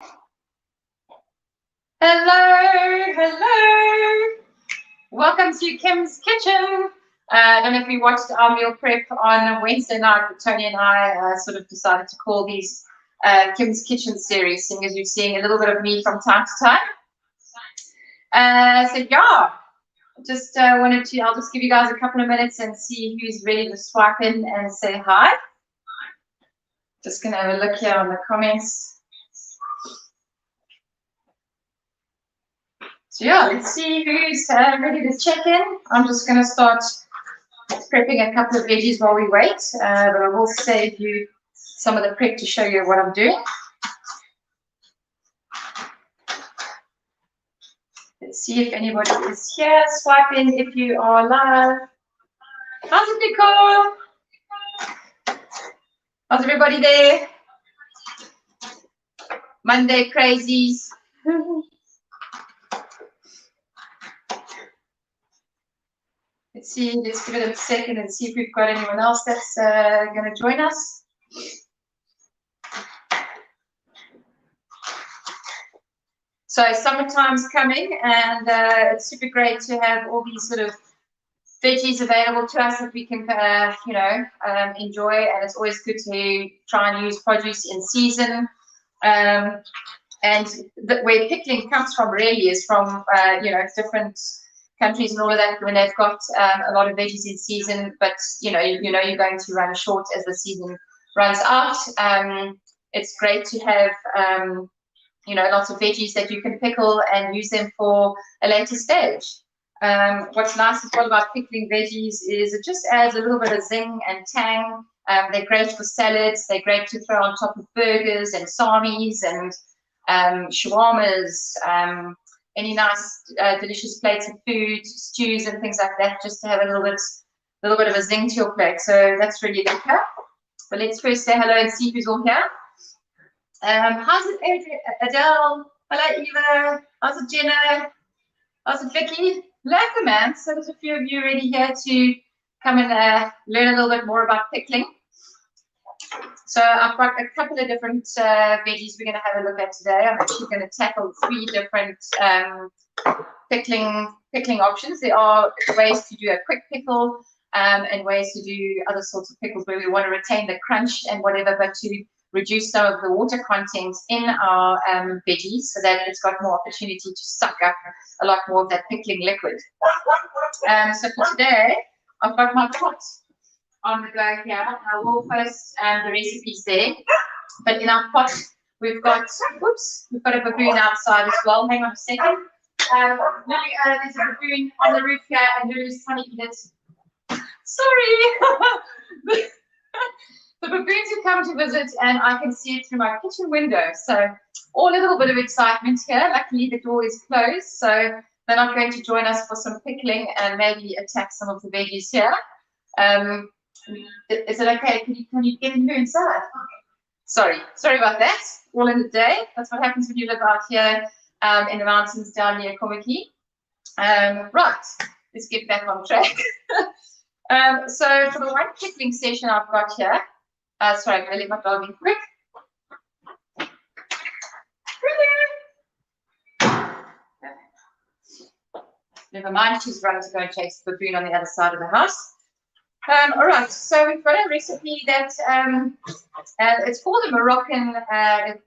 Hello, hello. Welcome to Kim's Kitchen. I don't know if you watched our meal prep on Wednesday night, but Tony and I sort of decided to call these Kim's Kitchen series, seeing as you're seeing a little bit of me from time to time. So yeah, just wanted to, I'll just give you guys a couple of minutes and see who's ready to swipe in and say hi. Just gonna have a look here on the comments. So yeah, let's see who's ready to check in. I'm just going to start prepping a couple of veggies while we wait, but I will save you some of the prep to show you what I'm doing. Let's see if anybody is here. Swipe in if you are live. How's it, Pickle? How's everybody there? Monday crazies. Let's see, let's give it a second and see if we've got anyone else that's going to join us. So summertime's coming, and it's super great to have all these sort of veggies available to us that we can, enjoy. And it's always good to try and use produce in season. And where pickling comes from really is from, different countries and all of that, when they've got a lot of veggies in season, but you're going to run short as the season runs out. It's great to have lots of veggies that you can pickle and use them for a later stage. What's nice as well about pickling veggies is it just adds a little bit of zing and tang. They're great for salads. They're great to throw on top of burgers and sarmies and shawarmas. Any nice, delicious plates of food, stews and things like that, just to have a little bit of a zing to your plate. So that's really lekker. But let's first say hello and see who's all here. How's it, Adele? Hello, Eva. How's it, Jenna? How's it, Vicky? Lekker, man. So there's a few of you already here to come and learn a little bit more about pickling. So I've got a couple of different veggies we're going to have a look at today. I'm actually going to tackle 3 different pickling options. There are ways to do a quick pickle and ways to do other sorts of pickles where we want to retain the crunch and whatever, but to reduce some of the water content in our veggies so that it's got more opportunity to suck up a lot more of that pickling liquid. So for today, I've got my pot on the go here. I will post the recipes there. But in our pot, we've got a baboon outside as well. Hang on a second. There's a baboon on the roof here, and Lily's trying to eat it. Sorry. The baboons have come to visit, and I can see it through my kitchen window. So all a little bit of excitement here. Luckily, the door is closed, so they're not going to join us for some pickling and maybe attack some of the veggies here. Is it okay? Can you get in here inside? Sorry about that. All in the day. That's what happens when you live out here in the mountains down near Komaki. Right, let's get back on track. So for the one pickling session I've got here, sorry, I'm going to let my dog in quick. Never mind, she's running to go and chase the baboon on the other side of the house. All right, so we've got a recipe that it's called a Moroccan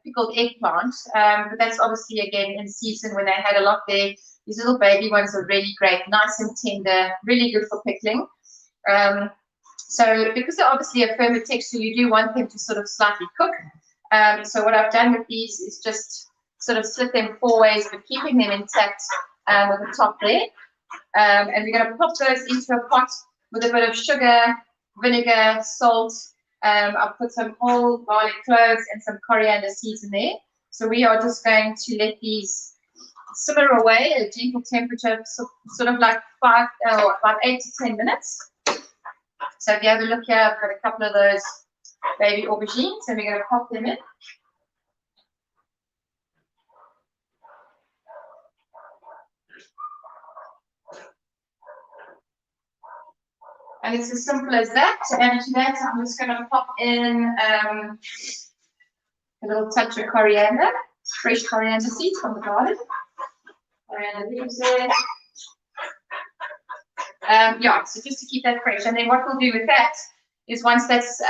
pickled eggplant, but that's obviously again in season when they had a lot there. These little baby ones are really great, nice and tender, really good for pickling. So because they're obviously a firmer texture, you do want them to sort of slightly cook. So what I've done with these is just sort of slit them 4 ways, but keeping them intact with the top there. And we're going to pop those into a pot with a bit of sugar, vinegar, salt. I've put some whole garlic cloves and some coriander seeds in there. So we are just going to let these simmer away at a gentle temperature, sort of like about 8 to 10 minutes. So if you have a look here, I've got a couple of those baby aubergines, and we're going to pop them in. And it's as simple as that. And to that, I'm just going to pop in a little touch of coriander. fresh coriander seeds from the garden. Coriander leaves there. Yeah, so just to keep that fresh. And then what we'll do with that is once that's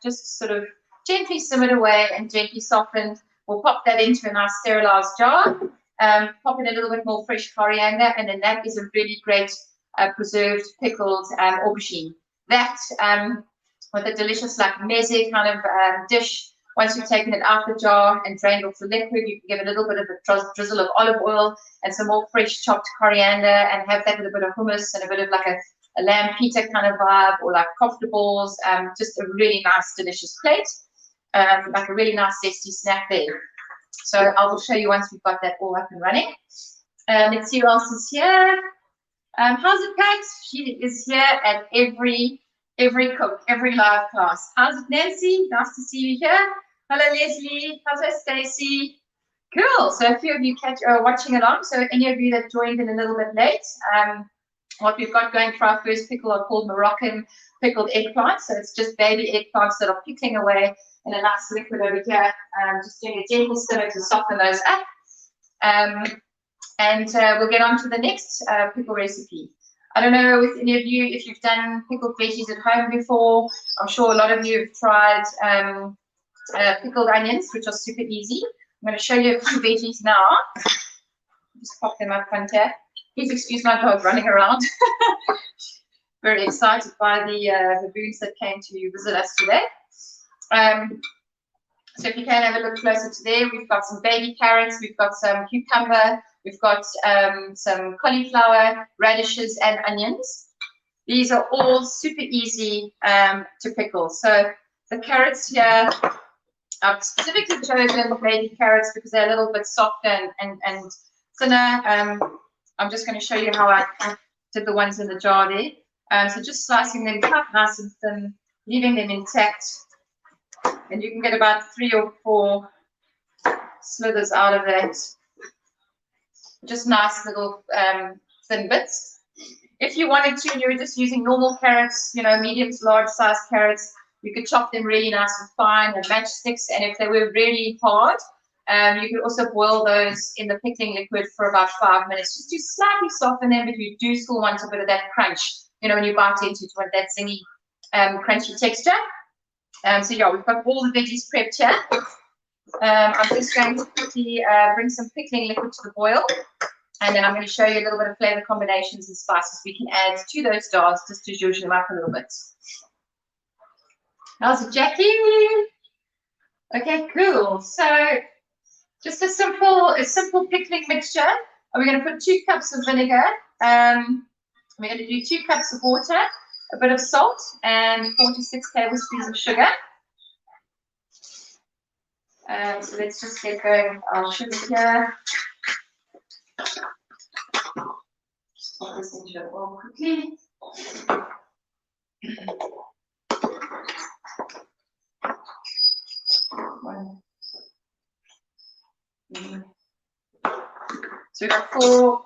just sort of gently simmered away and gently softened, we'll pop that into a nice sterilized jar, pop in a little bit more fresh coriander, and then that is a really great preserved pickled aubergine. That with a delicious like meze kind of dish. Once you've taken it out the jar and drained off the liquid, you can give a little bit of a drizzle of olive oil and some more fresh chopped coriander, and have that with a bit of hummus and a bit of like a lamb pita kind of vibe, or like kofta balls. Just a really nice, delicious plate, like a really nice zesty snack there. So I will show you once we've got that all up and running. Let's see who else is here. How's it, Kate? She is here at every cook, every live class. How's it, Nancy? Nice to see you here. Hello, Leslie. How's it, Stacy? Cool. So a few of you watching along. So any of you that joined in a little bit late, what we've got going for our first pickle are called Moroccan pickled eggplants. So it's just baby eggplants that are pickling away in a nice liquid over here. Just doing a gentle simmer to soften those up. And we'll get on to the next pickle recipe. I don't know with any of you if you've done pickled veggies at home before. I'm sure a lot of you have tried pickled onions, which are super easy. I'm going to show you a few veggies now. Just pop them up front here. Please excuse my dog running around. Very excited by the baboons that came to visit us today. So if you can have a look closer to there, we've got some baby carrots, we've got some cucumber, we've got some cauliflower, radishes, and onions. These are all super easy to pickle. So the carrots here, I've specifically chosen baby carrots because they're a little bit softer and thinner. I'm just going to show you how I did the ones in the jar there. So just slicing them quite nice and thin, leaving them intact. And you can get about 3 or 4 slithers out of that. Just nice little thin bits. If you wanted to, and you were just using normal carrots, you know, medium to large size carrots, you could chop them really nice and fine with matchsticks. And if they were really hard, you could also boil those in the pickling liquid for about 5 minutes, just to slightly soften them, but you do still want a bit of that crunch. You know, when you bite into it, you want that zingy, crunchy texture. So yeah, we've got all the veggies prepped here. I'm just going to quickly bring some pickling liquid to the boil, and then I'm going to show you a little bit of flavor combinations and spices we can add to those jars just to zhuzh them up a little bit. How's it, Jackie? Okay, cool. So just a simple pickling mixture. We're going to put 2 cups of vinegar. We're going to do 2 cups of water, a bit of salt, and 4 to 6 tablespoons of sugar. So let's just get going our sugar here. Just pop this into the bowl quickly. So we've got 4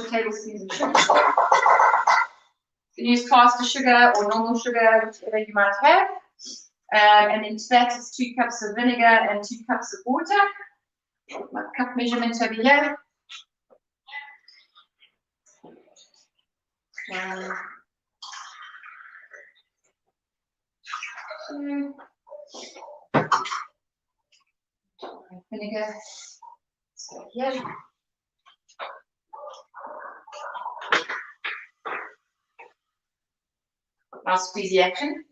tablespoons of sugar. You can use caster sugar or normal sugar, whichever you might have. And into that is 2 cups of vinegar and 2 cups of water. My cup measurement over here. Vinegar. So here. Nice squeezy action.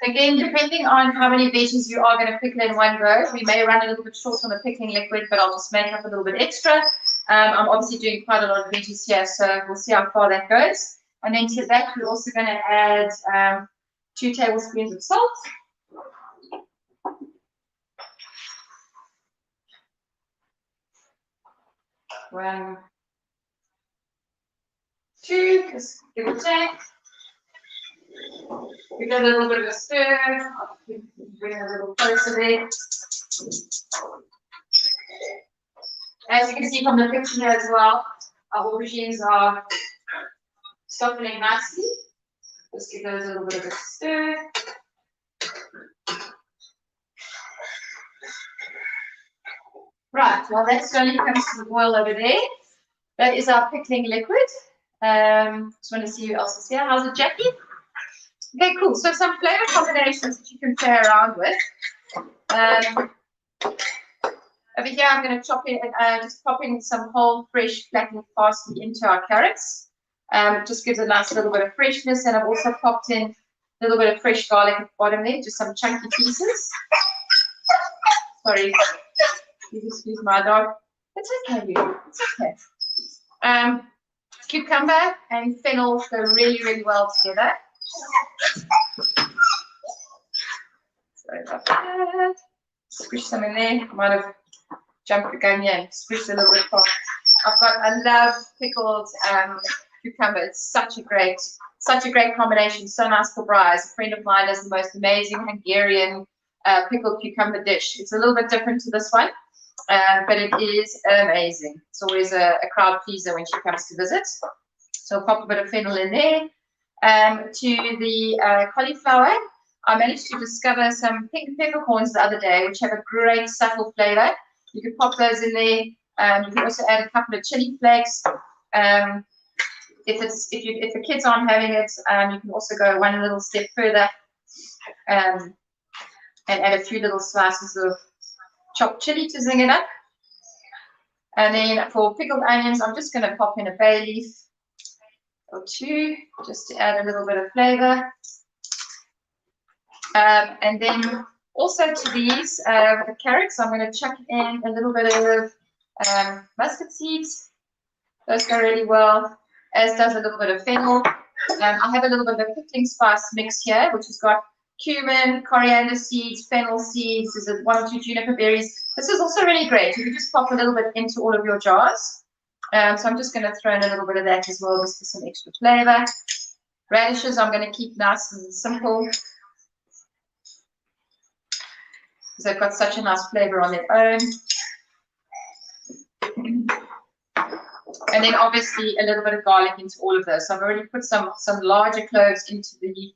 Again, depending on how many veggies you are going to pickle in one go, we may run a little bit short on the pickling liquid, but I'll just make up a little bit extra. I'm obviously doing quite a lot of veggies here, so we'll see how far that goes. And then to that, we're also going to add 2 tablespoons of salt. 1, 2, just give or take. We got a little bit of a stir. I'll bring it a little closer there. As you can see from the picture here as well, our aubergines are softening nicely. Just give those a little bit of a stir. Right, well that slowly comes to the boil over there. That is our pickling liquid. Just want to see who else is here. How's it, Jackie? Okay, cool. So some flavor combinations that you can play around with. Over here, I'm going to chop in, just pop in some whole fresh flattened parsley into our carrots. Just gives a nice little bit of freshness, and I've also popped in a little bit of fresh garlic at the bottom there, just some chunky pieces. Sorry, please excuse my dog. It's okay, you. It's okay. Cucumber and fennel go really, really well together. Sorry about that. Squish some in there. I might have jumped the gun here and squished a little bit fast. I love pickled cucumber. It's such a great combination. So nice for braais. A friend of mine does the most amazing Hungarian pickled cucumber dish. It's a little bit different to this one, but it is amazing. It's always a crowd pleaser when she comes to visit. So I'll pop a bit of fennel in there. To the cauliflower, I managed to discover some pink peppercorns the other day, which have a great subtle flavor. You can pop those in there. You can also add a couple of chili flakes. If the kids aren't having it, you can also go one little step further and add a few little slices of chopped chili to zing it up. And then for pickled onions, I'm just going to pop in a bay leaf or two, just to add a little bit of flavor. And then also to these the carrots, I'm going to chuck in a little bit of mustard seeds. Those go really well, as does a little bit of fennel. I have a little bit of a pickling spice mix here, which has got cumin, coriander seeds, fennel seeds. There's one or two juniper berries. This is also really great. You can just pop a little bit into all of your jars. So I'm just going to throw in a little bit of that as well, just for some extra flavor. Radishes I'm going to keep nice and simple, because they've got such a nice flavor on their own. And then obviously a little bit of garlic into all of those. So I've already put some larger cloves into the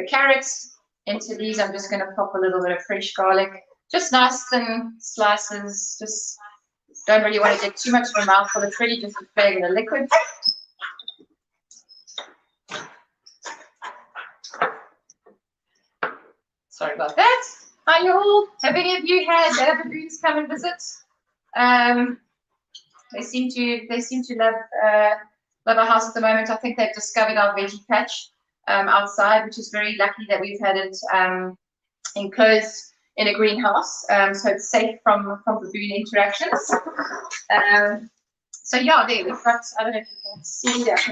carrots. Into these, I'm just going to pop a little bit of fresh garlic, just nice thin slices. Just don't really want to get too much of a mouthful. It's really just to flavor the liquid. Sorry about that. Hi you all. Have any of you had baboons come and visit? They seem to love our house at the moment. I think they've discovered our veggie patch outside, which is very lucky that we've had it enclosed in a greenhouse, so it's safe from baboon interactions. So yeah, there we've got, I don't know if you can see that. I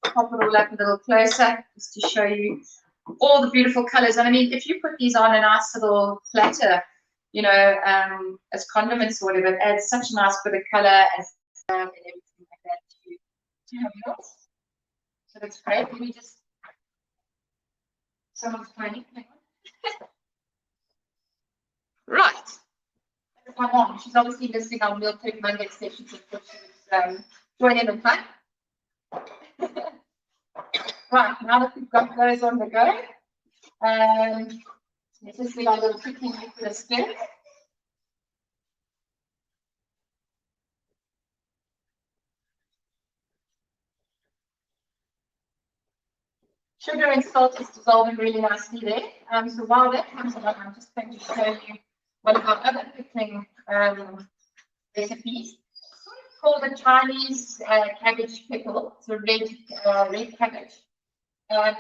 can pop it all up a little closer just to show you all the beautiful colors. And I mean, if you put these on a nice little platter, you know, as condiments or whatever, it adds such a nice bit of color and everything like that to have yours. So that's great. Let me just, someone's playing. Right. That's my mom. She's obviously listening on Meal Prep Monday sessions, of course she was joining the fun. Right, now that we've got those on the go, let's just get our little pickling liquid stir. Sugar and salt is dissolving really nicely there. So while that comes along, I'm just going to show you one of our other pickling recipes. It's called a Chinese cabbage pickle. It's a red cabbage. And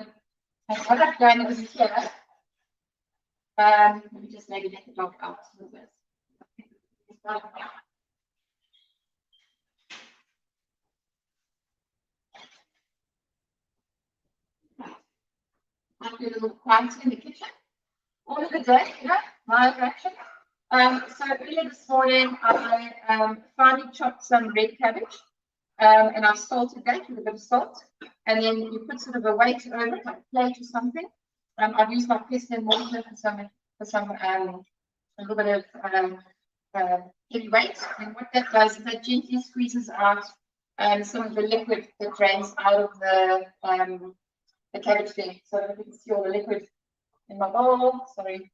what I've done is here, let me just maybe let the dog out a little bit. I'll do a little quiet in the kitchen. All of the day, you know, my attraction. So earlier this morning, I finely chopped some red cabbage, and I've salted that with a bit of salt. And then you put sort of a weight over it, like a plate or something. I've used my pestle and mortar for some a little bit of heavy weight, and what that does is that gently squeezes out some of the liquid that drains out of the cabbage thing. So if you can see all the liquid in my bowl, sorry.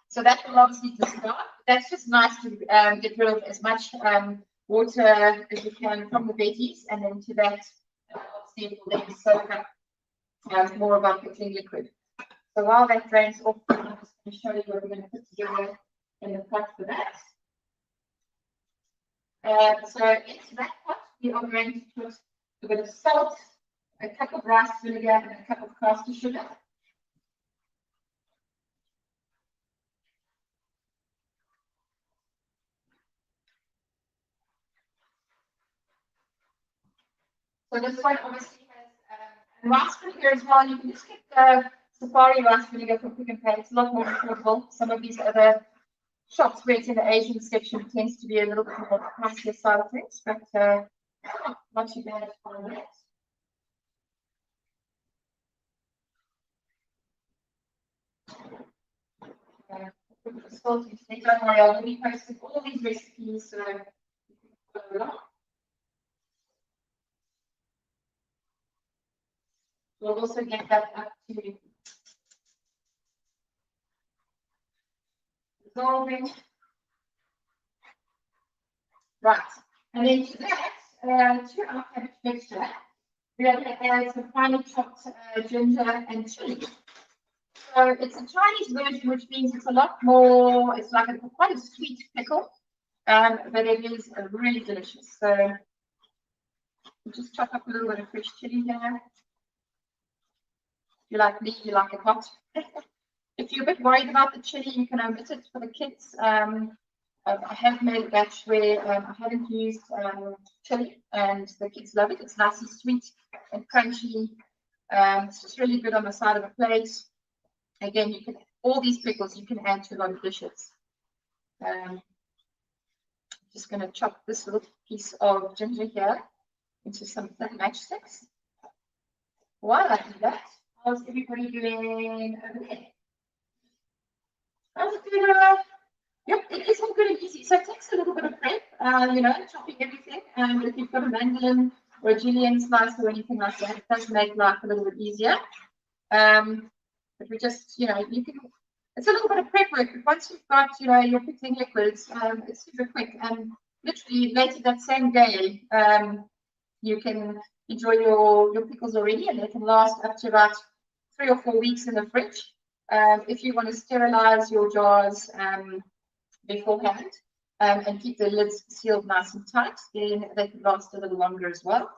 So that will obviously discard. That's just nice to get rid of as much water as you can from the veggies, and then to that, obviously it will then soak up more of our pickling liquid. So while that drains off, I'm just going to show you what we're going to put together in the pot for that. So into that pot, we are going to put a bit of salt, a cup of rice vinegar, and a cup of caster sugar. So this one obviously has rice vinegar as well. You can just get the safari rice vinegar from Pick and Pay. It's a lot more affordable. Some of these other shops where it's in the Asian section tends to be a little bit more pricier side of things, but not too bad for that. Don't worry, I will be posting all these recipes, so you can follow along. We'll also get that up to dissolving. Right, and then to that, to our cabbage mixture, we are going to add some finely chopped ginger and chili. So it's a Chinese version, which means it's a lot more, it's like quite a sweet pickle, but it is really delicious. So we'll just chop up a little bit of fresh chili here. If you like me, you like it hot. If you're a bit worried about the chili, you can omit it for the kids. I have made a batch where I haven't used chili, and the kids love it. It's nice and sweet and crunchy. It's just really good on the side of a plate. Again, you can all these pickles you can add to a lot of dishes. Just going to chop this little piece of ginger here into some thin matchsticks. While I do that, how's everybody doing over there? How's it doing? Yep, it is all good and easy. So it takes a little bit of prep, chopping everything. But if you've got a mandolin or a julienne slice or anything like that, it does make life a little bit easier. But we just, you can, it's a little bit of prep work, but once you've got, your pickling liquids, it's super quick. And literally later that same day, you can enjoy your pickles already, and they can last up to about 3 or 4 weeks in the fridge. If you want to sterilize your jars beforehand and keep the lids sealed nice and tight, then they can last a little longer as well.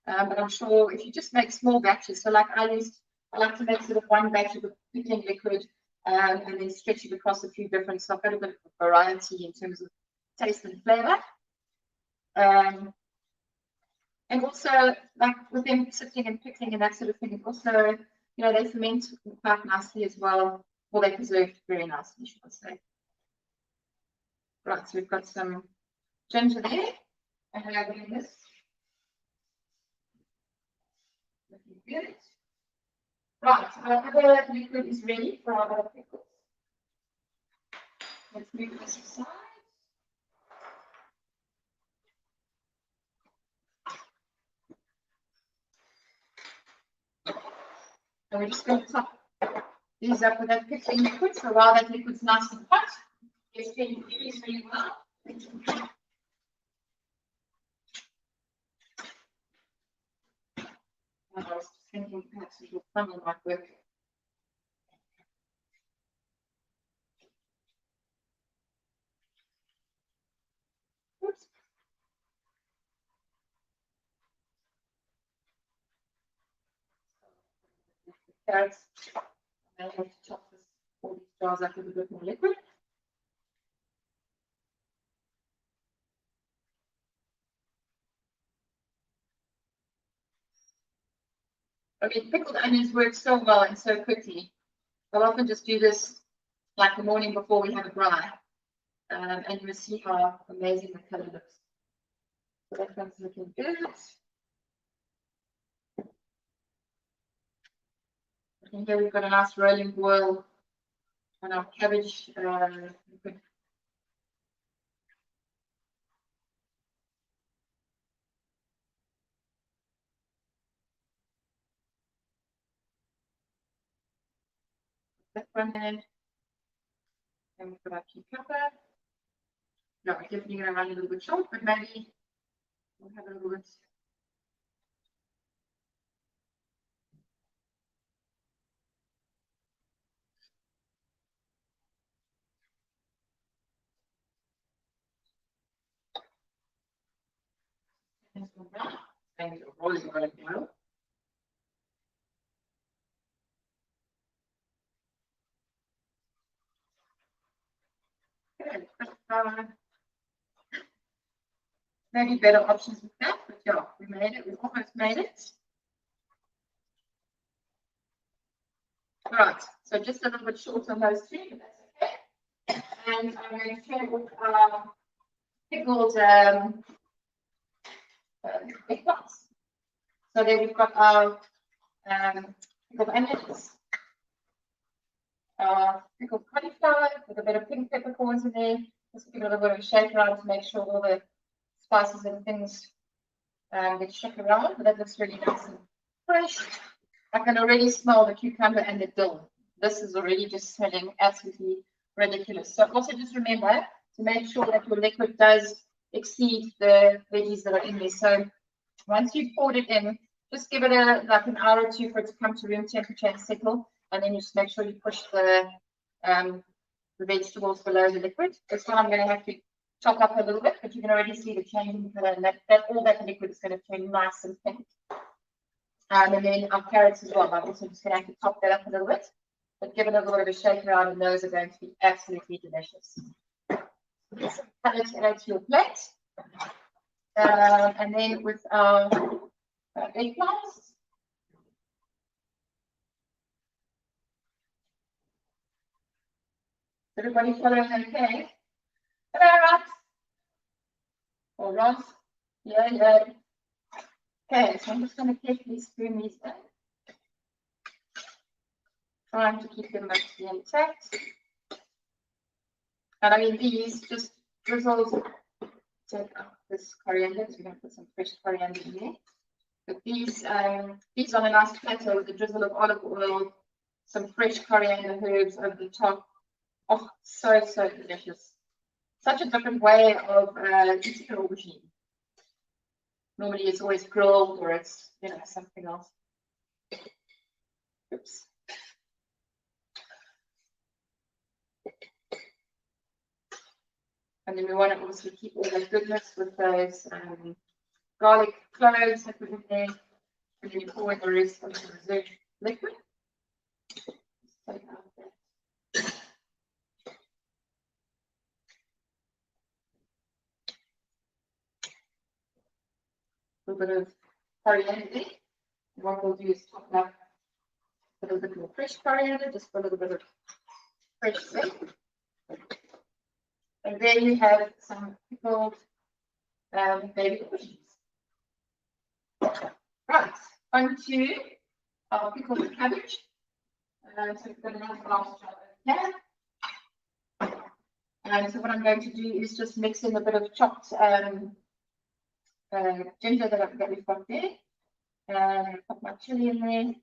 But I'm sure if you just make small batches, so like I like to make sort of one batch of the pickling liquid and then stretch it across a few different, so I've got a bit of variety in terms of taste and flavor. And also, like with them sitting and pickling and that sort of thing, it also, they ferment quite nicely as well, or they preserve very nicely, should I say. Right, so we've got some ginger there, and we are doing this. Looking good. Right, our other liquid is ready for our other pickles. Let's move this aside. And we're just going to top these up with that pickling liquid. So while that liquid's nice and hot, it's getting fused really well. I was just thinking perhaps a little funnel might work. Oops. Carrots. I have to chop all these jars up with a bit more liquid. I mean, pickled onions work so well and so quickly. I'll often just do this like the morning before we have a braai, and you will see how amazing the color looks. So that one's looking good. And here we've got a nice rolling boil and our cabbage liquid. That one in. And we put our cucumber. No, we're definitely going to run a little bit short, but maybe we'll have a little bit. And rolling olive oil. Okay, maybe better options with that, but yeah, we made it. We almost made it. All right, so just a little bit short on those two, but that's okay. And I'm going to share with our pickled eggplants. So there we've got our pickled onions, pickled cauliflower with a bit of pink peppercorns in there. Just give it a little bit of a shake around to make sure all the spices and things get shook around. But that looks really nice and fresh. I can already smell the cucumber and the dill. This is already just smelling absolutely ridiculous. So also just remember to make sure that your liquid does exceed the veggies that are in there. So once you've poured it in, just give it like an hour or two for it to come to room temperature and settle, and then you just make sure you push the vegetables below the liquid. This one I'm going to have to chop up a little bit, but you can already see the change in color, and that all that liquid is going to turn nice and pink. And then our carrots as well. I'm also just going to have to top that up a little bit, but give it a little bit of a shake around, and those are going to be absolutely delicious. Get some color to add to your plate. And then with our eggplants. Everybody following okay? Hello, Ross. Or Ross. Yeah. Okay, so I'm just going to carefully spoon these in. Trying to keep them mostly intact. And I mean, these just drizzles. Take out this coriander, so we're going to put some fresh coriander in there. But these on a nice platter with a drizzle of olive oil, some fresh coriander herbs over the top. Oh, so delicious. Such a different way of eating an aubergine. Normally it's always grilled or it's, something else. Oops. And then we want to also keep all that goodness with those garlic cloves that we put in there. And then you pour in the rest of the reserved liquid. Just take out that. A little bit of coriander there. What we'll do is top up a little bit more fresh coriander, just for a little bit of fresh scent. And then you have some pickled baby aubergines. Right, on to our pickled cabbage. So we've got another glass jar over here. And so what I'm going to do is just mix in a bit of chopped ginger that we've got there. And put my chili in there.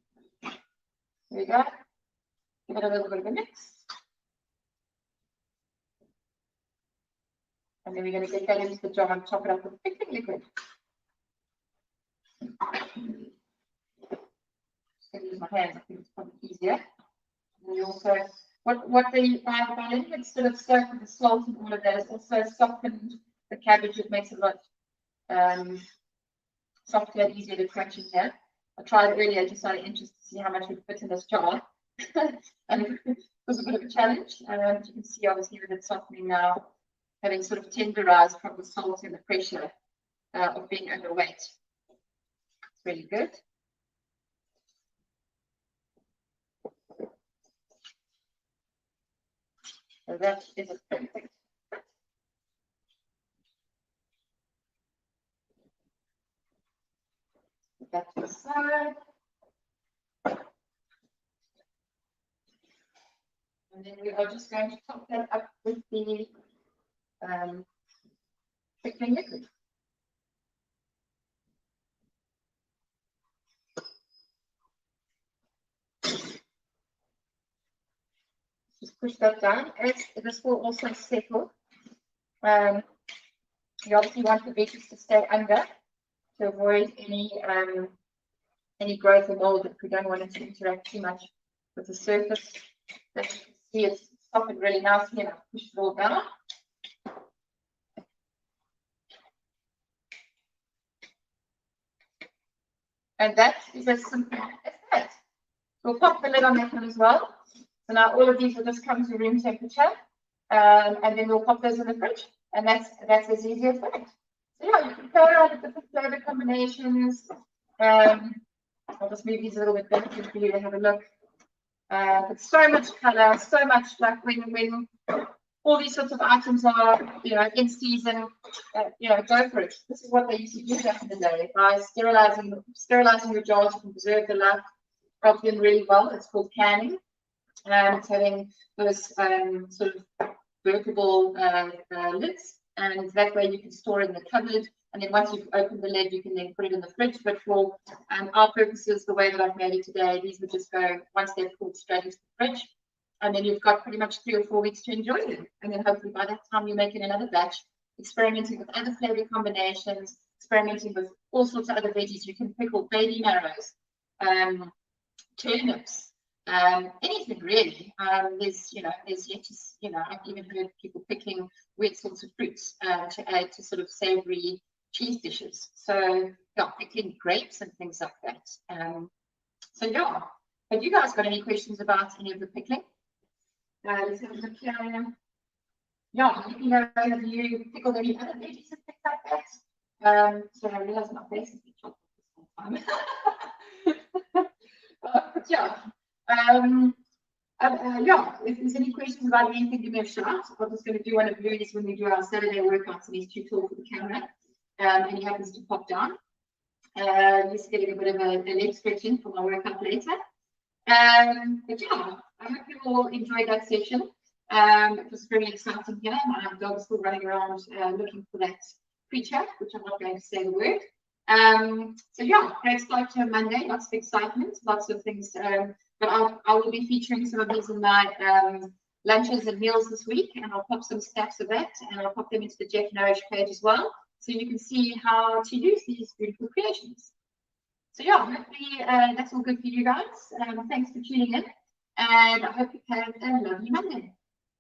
There we go. Give it a little bit of a mix. And then we're going to get that into the jar and chop it up with pickling liquid. Just going to use my hands, I think it's probably easier. And we also, what the liquid sort of soaked with the salt and all of that has also softened the cabbage. It makes it a lot softer and easier to crunch in here. I tried earlier just out of interest to see how much would fit in this jar. And it was a bit of a challenge. You can see obviously that it's softening now, having sort of tenderized from the salt and the pressure of being underweight. It's really good. So that is a perfect. Put that to the side. And then we are just going to top that up with the pickling liquid. Just push that down. As this will also settle. You obviously want the veggies to stay under to avoid any growth of mold, if we don't want it to interact too much with the surface. That you can see it's softened really nicely, and I'll push it all down. And that is as simple as that. We'll pop the lid on that one as well. So now all of these will just come to room temperature, and then we'll pop those in the fridge. And that's as easy as that. So yeah, you can play around with different flavor combinations. I'll just move these a little bit better for you to have a look. But so much color, so much, like when all these sorts of items are, in season, go for it. This is what they used to do back in the day by sterilizing your jars. You can preserve the life of them really well. It's called canning. It's having those sort of workable lids, and that way you can store it in the cupboard. And then once you've opened the lid, you can then put it in the fridge. But for our purposes, the way that I've made it today, these would just go, once they're cooled, straight into the fridge. And then you've got pretty much 3 or 4 weeks to enjoy them. And then hopefully by that time you're making another batch, experimenting with other flavor combinations, experimenting with all sorts of other veggies. You can pickle baby marrows, turnips, anything really. There's yet to, I've even heard people picking weird sorts of fruits to add to sort of savory cheese dishes. So yeah, pickling grapes and things like that. So yeah, have you guys got any questions about any of the pickling? Let's have a look here. Yeah, have you pickled any other veggies and things like that? So I realize my face is chopped this whole time. But yeah. Yeah, if there's any questions about anything, give me a shout. I'm just going to do one of these when we do our Saturday workouts, and he's too tall for the camera, and he happens to pop down. Just getting a bit of a leg stretching for my workout later. But yeah, I hope you all enjoyed that session. It was very exciting here. My dog's still running around looking for that creature, which I'm not going to say the word. So yeah, great start to a Monday, lots of excitement, lots of things. But I will be featuring some of these in my lunches and meals this week, and I'll pop some stacks of that, and I'll pop them into the Jeff Nourish page as well, so you can see how to use these beautiful creations. So yeah, hopefully that's all good for you guys. Thanks for tuning in, and I hope you have a lovely Monday.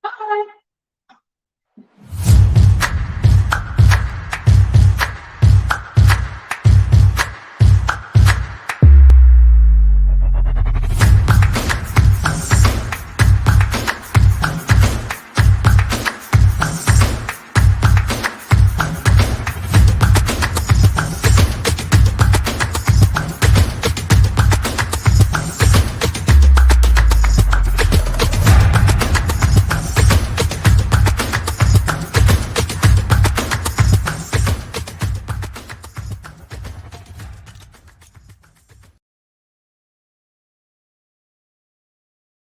Bye.